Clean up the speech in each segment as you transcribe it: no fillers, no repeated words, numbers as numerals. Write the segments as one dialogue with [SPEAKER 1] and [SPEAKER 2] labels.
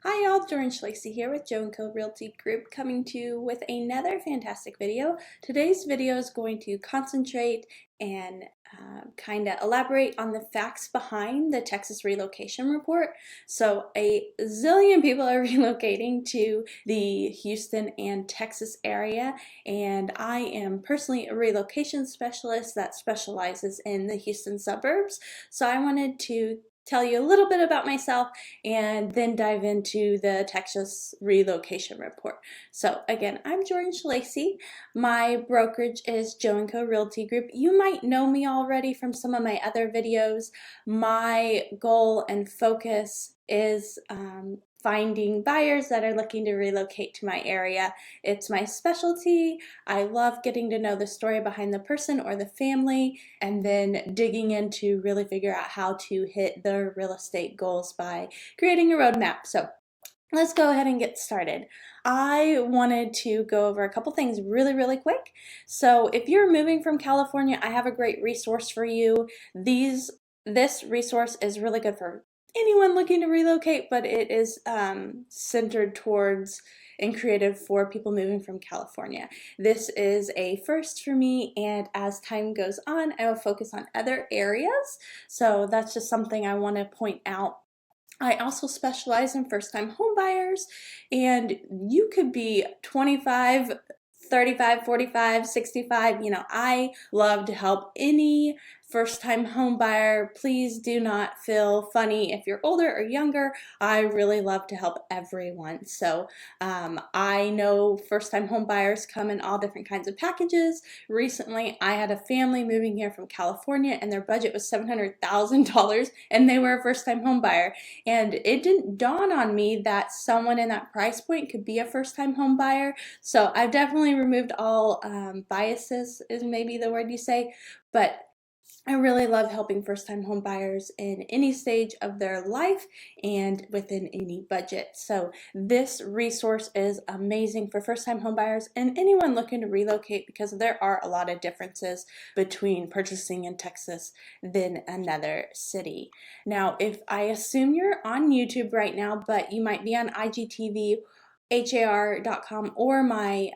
[SPEAKER 1] Hi y'all, Schilleci here with Joe & Co. Realty Group coming to you with another fantastic video. Today's video is going to concentrate and kind of elaborate on the facts behind the Texas relocation report. So a zillion people are relocating to the Houston and Texas area, and I am personally a relocation specialist that specializes in the Houston suburbs. So I wanted to tell you a little bit about myself and then dive into the Texas relocation report. So again, I'm Jordan Schilleci. My brokerage is Joe & Co. Realty Group. You might know me already from some of my other videos. My goal and focus is finding buyers that are looking to relocate to my area. It's my specialty. I love getting to know the story behind the person or the family and then digging in to really figure out how to hit their real estate goals by creating a roadmap. So let's go ahead and get started. I wanted to go over a couple things really quick. So if you're moving from California, I have a great resource for you. This resource is really good for anyone looking to relocate, but it is centered towards and created for people moving from California. This is a first for me, and as time goes on, I will focus on other areas. So that's just something I want to point out. I also specialize in first-time home buyers, and you could be 25, 35, 45, 65. I love to help any first-time home buyer. Please do not feel funny if you're older or younger. I really love to help everyone. So I know first-time home buyers come in all different kinds of packages. Recently, I had a family moving here from California, and their budget was $700,000, and they were a first-time home buyer. And it didn't dawn on me that someone in that price point could be a first-time home buyer. So I've definitely removed all biases, is maybe the word you say, but I really love helping first-time home buyers in any stage of their life and within any budget. So this resource is amazing for first-time home buyers and anyone looking to relocate, because there are a lot of differences between purchasing in Texas than another city. Now, if I assume you're on YouTube right now, but you might be on IGTV, har.com, or my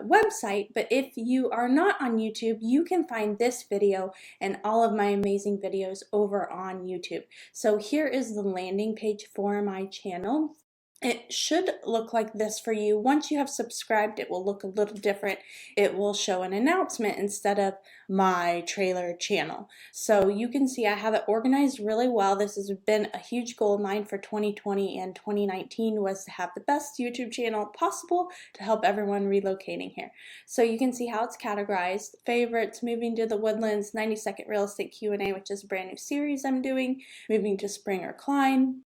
[SPEAKER 1] website, but if you are not on YouTube, you can find this video and all of my amazing videos over on YouTube. So here is the landing page for my channel. It should look like this for you. Once you have subscribed, it will look a little different. It will show an announcement instead of my trailer channel. So you can see I have it organized really well. This has been a huge goal of mine for 2020 and 2019, was to have the best YouTube channel possible to help everyone relocating here. So you can see how it's categorized. Favorites, moving to the Woodlands, 90-second real estate Q&A, which is a brand new series I'm doing, moving to Spring or Klein,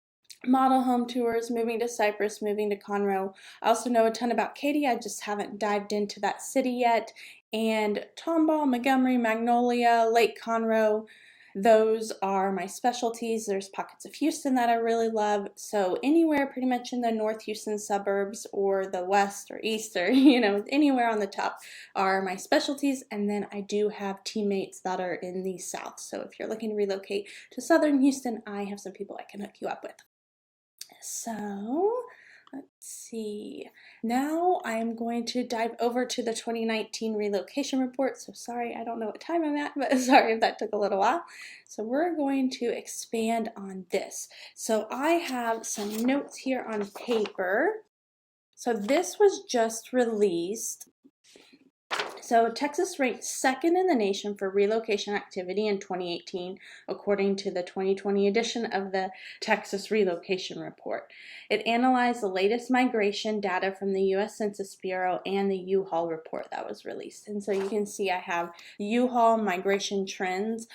[SPEAKER 1] model home tours, moving to Cypress, moving to Conroe. I also know a ton about Katy. I just haven't dived into that city yet. And Tomball, Montgomery, Magnolia, Lake Conroe, those are my specialties. There's pockets of Houston that I really love. So anywhere pretty much in the North Houston suburbs or the west or east or, anywhere on the top are my specialties. And then I do have teammates that are in the south. So if you're looking to relocate to southern Houston, I have some people I can hook you up with. So let's see. Now I'm going to dive over to the 2019 relocation report. So sorry, I don't know what time I'm at, but sorry if that took a little while. So we're going to expand on this. So I have some notes here on paper. So this was just released. So Texas ranked second in the nation for relocation activity in 2018, according to the 2020 edition of the Texas Relocation Report. It analyzed the latest migration data from the U.S. Census Bureau and the U-Haul report that was released. And so you can see I have U-Haul migration trends.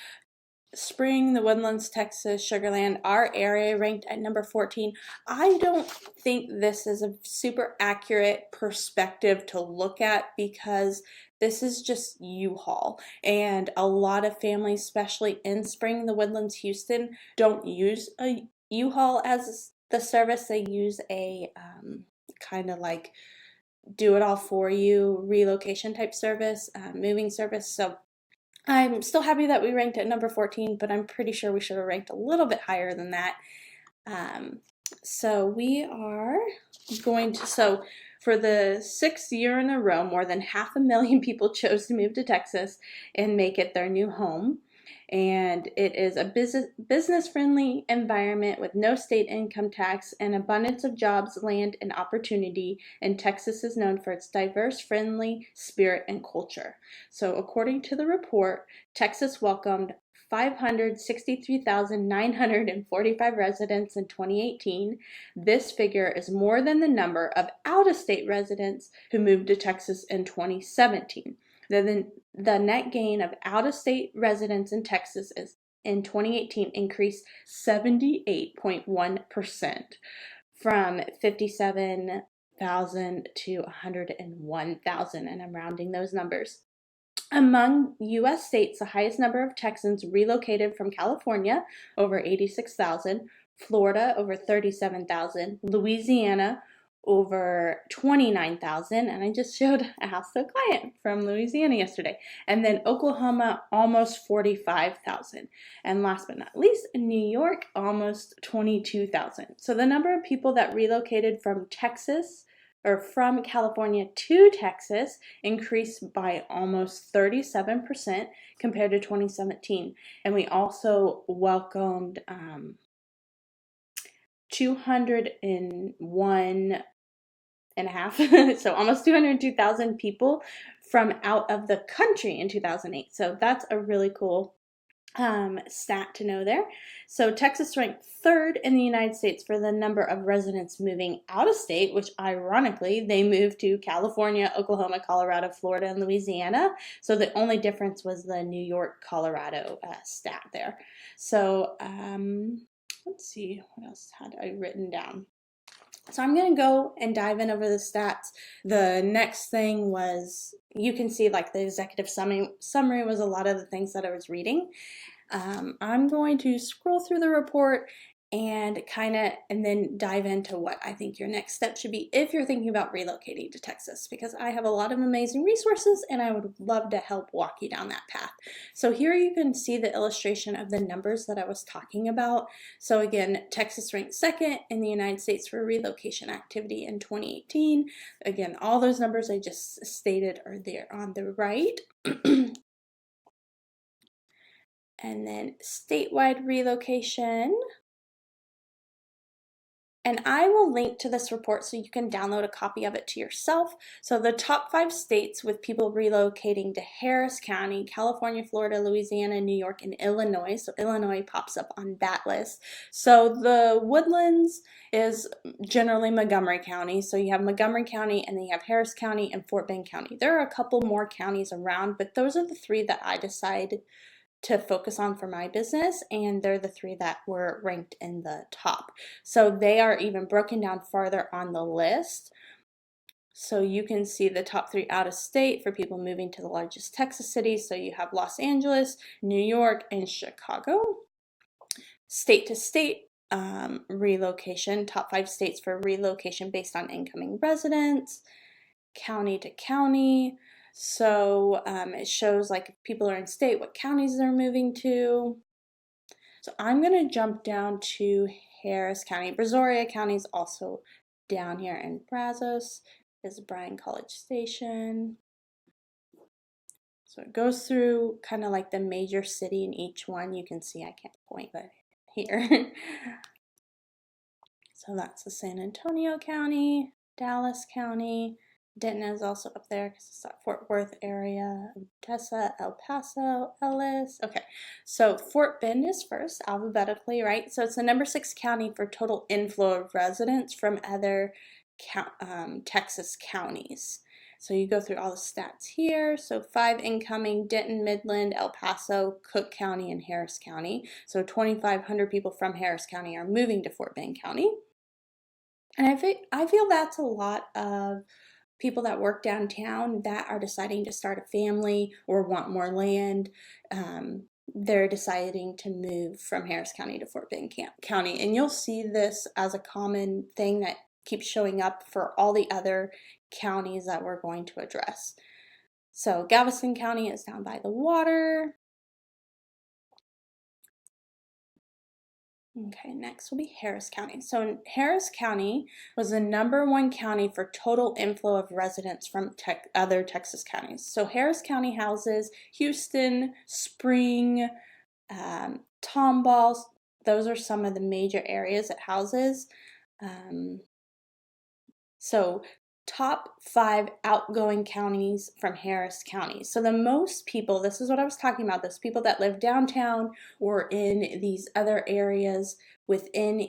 [SPEAKER 1] Spring, the Woodlands, Texas, Sugar Land, our area ranked at number 14. I don't think this is a super accurate perspective to look at, because this is just U-Haul, and a lot of families, especially in Spring, the Woodlands, Houston, don't use a U-Haul as the service. They use a kind of like do it all for you relocation type service, moving service. So I'm still happy that we ranked at number 14, but I'm pretty sure we should have ranked a little bit higher than that. So we are going to, so for the 6th year in a row, more than 500,000 people chose to move to Texas and make it their new home. And it is a business-friendly environment with no state income tax and abundance of jobs, land, and opportunity. And Texas is known for its diverse, friendly spirit and culture. So according to the report, Texas welcomed 563,945 residents in 2018. This figure is more than the number of out-of-state residents who moved to Texas in 2017. The net gain of out-of-state residents in Texas is in 2018 increased 78.1% from 57,000 to 101,000, and I'm rounding those numbers. Among U.S. states, the highest number of Texans relocated from California, over 86,000, Florida, over 37,000, Louisiana, over 29,000, and I just showed a house to a client from Louisiana yesterday, and then Oklahoma, almost 45,000, and last but not least, New York, almost 22,000. So the number of people that relocated from Texas or from California to Texas increased by almost 37% compared to 2017. And we also welcomed 201 and a half, so almost 202,000 people from out of the country in 2008. So that's a really cool stat to know there. So Texas ranked 3rd in the United States for the number of residents moving out of state, which ironically they moved to California, Oklahoma, Colorado, Florida, and Louisiana. So the only difference was the New York, Colorado stat there. So let's see, what else had I written down? So I'm going to go and dive in over the stats. The next thing was, you can see like the executive summary was a lot of the things that I was reading. I'm going to scroll through the report and then dive into what I think your next step should be if you're thinking about relocating to Texas, because I have a lot of amazing resources and I would love to help walk you down that path. So here you can see the illustration of the numbers that I was talking about. So again, Texas ranked 2nd in the United States for relocation activity in 2018. Again, all those numbers I just stated are there on the right. And then statewide relocation. And I will link to this report so you can download a copy of it to yourself. So the top 5 states with people relocating to Harris County, California, Florida, Louisiana, New York, and Illinois. So Illinois pops up on that list. So the Woodlands is generally Montgomery County. So you have Montgomery County, and then you have Harris County and Fort Bend County. There are a couple more counties around, but those are the 3 that I decided to focus on for my business, and they're the 3 that were ranked in the top. So they are even broken down farther on the list. So you can see the top 3 out of state for people moving to the largest Texas cities. So you have Los Angeles, New York, and Chicago. State to state relocation, top 5 states for relocation based on incoming residents. County to county. So it shows like if people are in state, what counties they're moving to. So I'm going to jump down to Harris County. Brazoria County is also down here, and Brazos is Bryan College Station. So it goes through kind of like the major city in each one. You can see, I can't point, but here. So that's the San Antonio County, Dallas County. Denton is also up there because it's that Fort Worth area. Odessa, El Paso, Ellis. Okay, so Fort Bend is first alphabetically, right? So it's the number 6 county for total inflow of residents from other Texas counties. So you go through all the stats here. So 5 incoming: Denton, Midland, El Paso, Cook County, and Harris County. So 2,500 people from Harris County are moving to Fort Bend County. And I feel that's a lot of people that work downtown that are deciding to start a family or want more land. They're deciding to move from Harris County to Fort Bend County. And you'll see this as a common thing that keeps showing up for all the other counties that we're going to address. So Galveston County is down by the water. Okay, next will be Harris County. So Harris County was the #1 county for total inflow of residents from other Texas counties. So Harris County houses Houston, Spring, Tomball. Those are some of the major areas it houses. So top 5 outgoing counties from Harris County. So the most people, this is what I was talking about, those people that live downtown or in these other areas within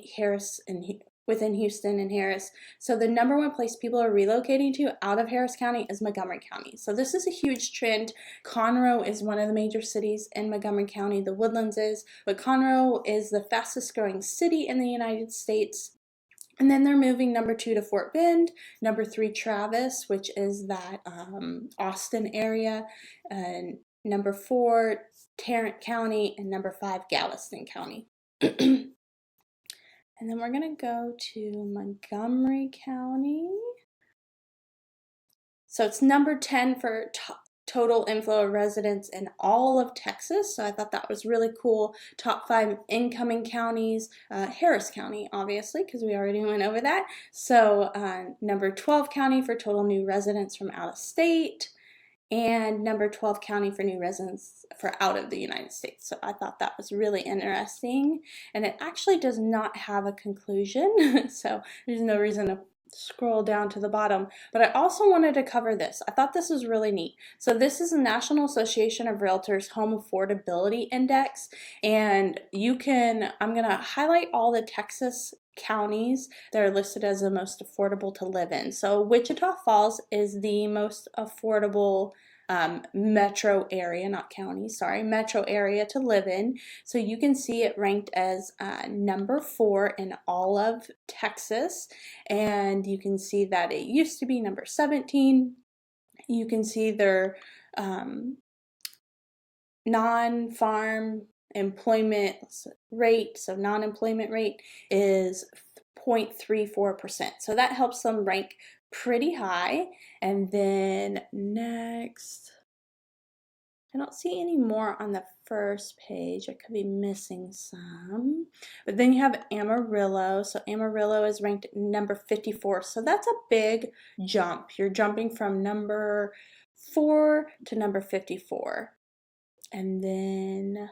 [SPEAKER 1] within Houston and Harris. So the #1 place people are relocating to out of Harris County is Montgomery County. So this is a huge trend. Conroe is one of the major cities in Montgomery County. The Woodlands is, but Conroe is the fastest growing city in the United States. And then they're moving #2 to Fort Bend, #3 Travis, which is that Austin area, and #4 Tarrant County, and #5 Galveston County. And then we're going to go to Montgomery County. So it's #10 for total inflow of residents in all of Texas. So I thought that was really cool. Top 5 incoming counties, Harris County, obviously, because we already went over that. So #12 county for total new residents from out of state, and #12 county for new residents for out of the United States. So I thought that was really interesting. And it actually does not have a conclusion. So there's no reason to scroll down to the bottom, but I also wanted to cover this. I thought this was really neat. So this is the National Association of Realtors Home Affordability Index, and I'm going to highlight all the Texas counties that are listed as the most affordable to live in. So Wichita Falls is the most affordable metro area, not county, sorry, metro area to live in. So you can see it ranked as #4 in all of Texas, and you can see that it used to be #17. You can see their non-farm employment rate, so non-employment rate is 0.34%. So that helps them rank pretty high. And then next, I don't see any more on the first page. I could be missing some. But then you have Amarillo. So Amarillo is ranked #54. So that's a big jump. You're jumping from #4 to #54. And then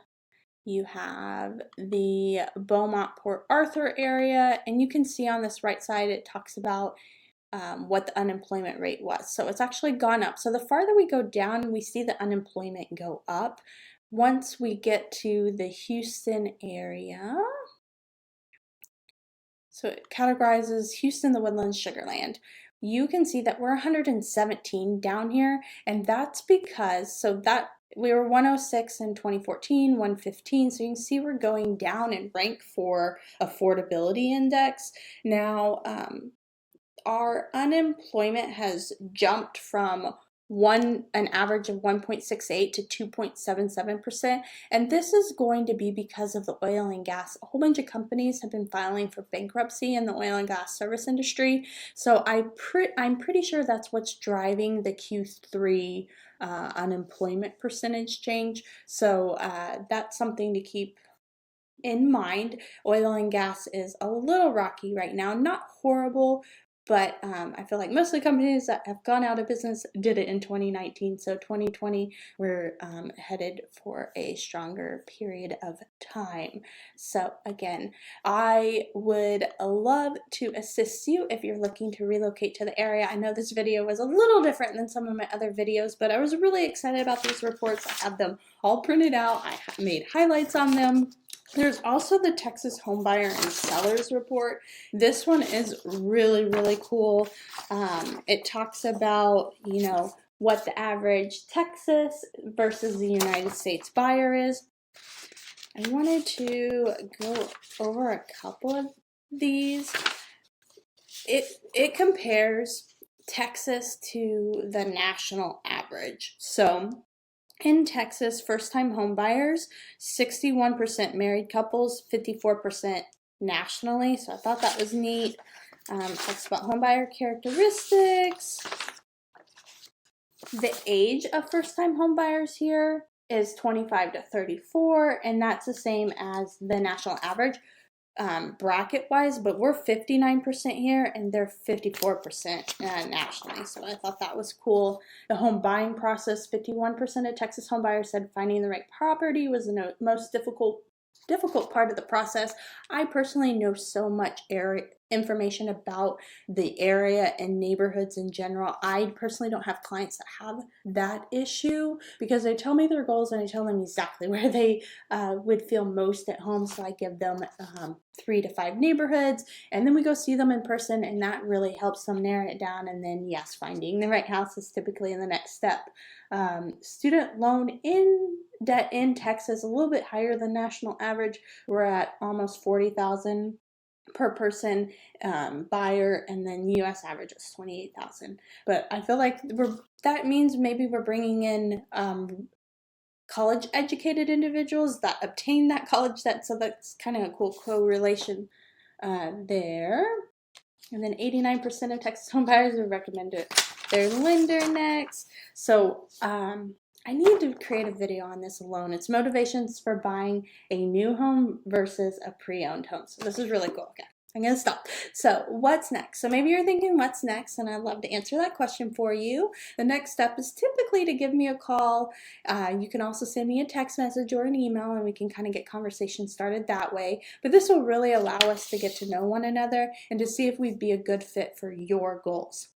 [SPEAKER 1] you have the Beaumont Port Arthur area, and you can see on this right side it talks about what the unemployment rate was. So it's actually gone up. So the farther we go down, we see the unemployment go up. Once we get to the Houston area, so it categorizes Houston, the Woodlands, Sugarland. You can see that we're 117 down here, and that's because, we were 106 in 2014, 115, so you can see we're going down in rank for affordability index. Now, our unemployment has jumped from an average of 1.68 to 2.77%, and this is going to be because of the oil and gas. A whole bunch of companies have been filing for bankruptcy in the oil and gas service industry, so I'm pretty sure that's what's driving the Q3 unemployment percentage change. So that's something to keep in mind. Oil and gas is a little rocky right now, not horrible, but I feel like most of the companies that have gone out of business did it in 2019. So 2020, we're headed for a stronger period of time. So again, I would love to assist you if you're looking to relocate to the area. I know this video was a little different than some of my other videos, but I was really excited about these reports. I have them all printed out. I made highlights on them. There's also the Texas Homebuyer and Sellers Report. This one is really, really cool. It talks about, what the average Texas versus the United States buyer is. I wanted to go over a couple of these. It compares Texas to the national average. So in Texas, first-time home buyers, 61% married couples, 54% nationally. So I thought that was neat. Talks about home buyer characteristics. The age of first-time home buyers here is 25 to 34, and that's the same as the national average. bracket wise, but we're 59% here and they're 54% nationally. So I thought that was cool. The home buying process, 51% of Texas home buyers said finding the right property was the most difficult part of the process. I personally know so much information about the area and neighborhoods in general. I personally don't have clients that have that issue because they tell me their goals and I tell them exactly where they would feel most at home. So I give them 3 to 5 neighborhoods and then we go see them in person, and that really helps them narrow it down. And then yes, finding the right house is typically in the next step. Student loan debt in Texas a little bit higher than national average. We're at almost $40,000 per person buyer, and then U.S. average is $28,000. But I feel like that means maybe we're bringing in college educated individuals that obtain that college debt, so that's kind of a cool correlation there. And then 89% of Texas home buyers would recommend their lender next. So I need to create a video on this alone. It's motivations for buying a new home versus a pre-owned home. So this is really cool. Okay, I'm gonna stop. So what's next? So maybe you're thinking what's next, and I'd love to answer that question for you. The next step is typically to give me a call. You can also send me a text message or an email, and we can kind of get conversation started that way. But this will really allow us to get to know one another and to see if we'd be a good fit for your goals.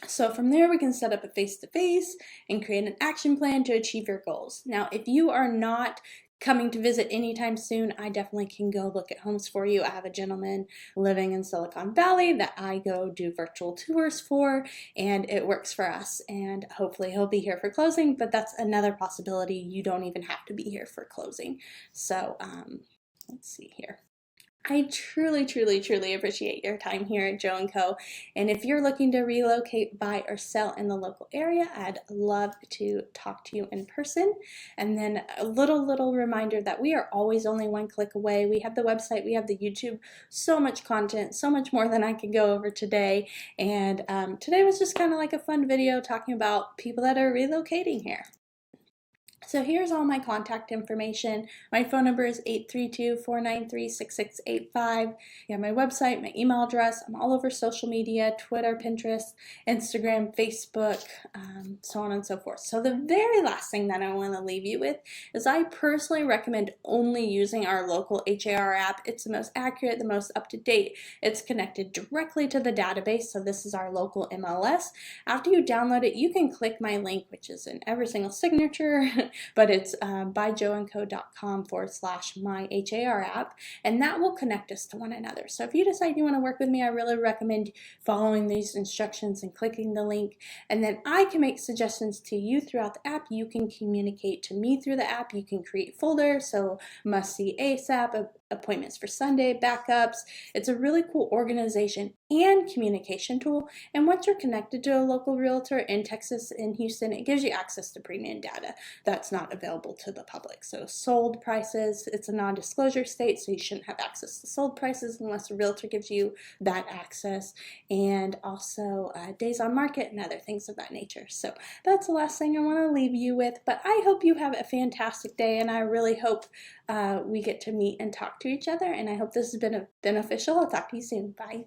[SPEAKER 1] So from there, we can set up a face-to-face and create an action plan to achieve your goals. Now, if you are not coming to visit anytime soon, I definitely can go look at homes for you. I have a gentleman living in Silicon Valley that I go do virtual tours for, and it works for us, and hopefully he'll be here for closing, but that's another possibility. You don't even have to be here for closing. So let's see here. I truly, truly, truly appreciate your time here at Joe & Co. And if you're looking to relocate, buy, or sell in the local area, I'd love to talk to you in person. And then a little reminder that we are always only one click away. We have the website, we have the YouTube, so much content, so much more than I can go over today. And today was just kind of like a fun video talking about people that are relocating here. So here's all my contact information. My phone number is 832-493-6685. You have my website, my email address. I'm all over social media, Twitter, Pinterest, Instagram, Facebook, so on and so forth. So the very last thing that I want to leave you with is I personally recommend only using our local HAR app. It's the most accurate, the most up-to-date. It's connected directly to the database, so this is our local MLS. After you download it, you can click my link, which is in every single signature, but it's buyjoeandco.com/myHAR app, and that will connect us to one another. So if you decide you want to work with me, I really recommend following these instructions and clicking the link, and then I can make suggestions to you throughout the app. You can communicate to me through the app. You can create folders, so must see ASAP, appointments for Sunday, backups. It's a really cool organization and communication tool, and once you're connected to a local realtor in Texas, in Houston, it gives you access to premium data that's not available to the public. So sold prices, it's a non-disclosure state, so you shouldn't have access to sold prices unless a realtor gives you that access, and also days on market and other things of that nature. So that's the last thing I want to leave you with, but I hope you have a fantastic day, and I really hope we get to meet and talk to each other, and I hope this has been beneficial. I'll talk to you soon. Bye.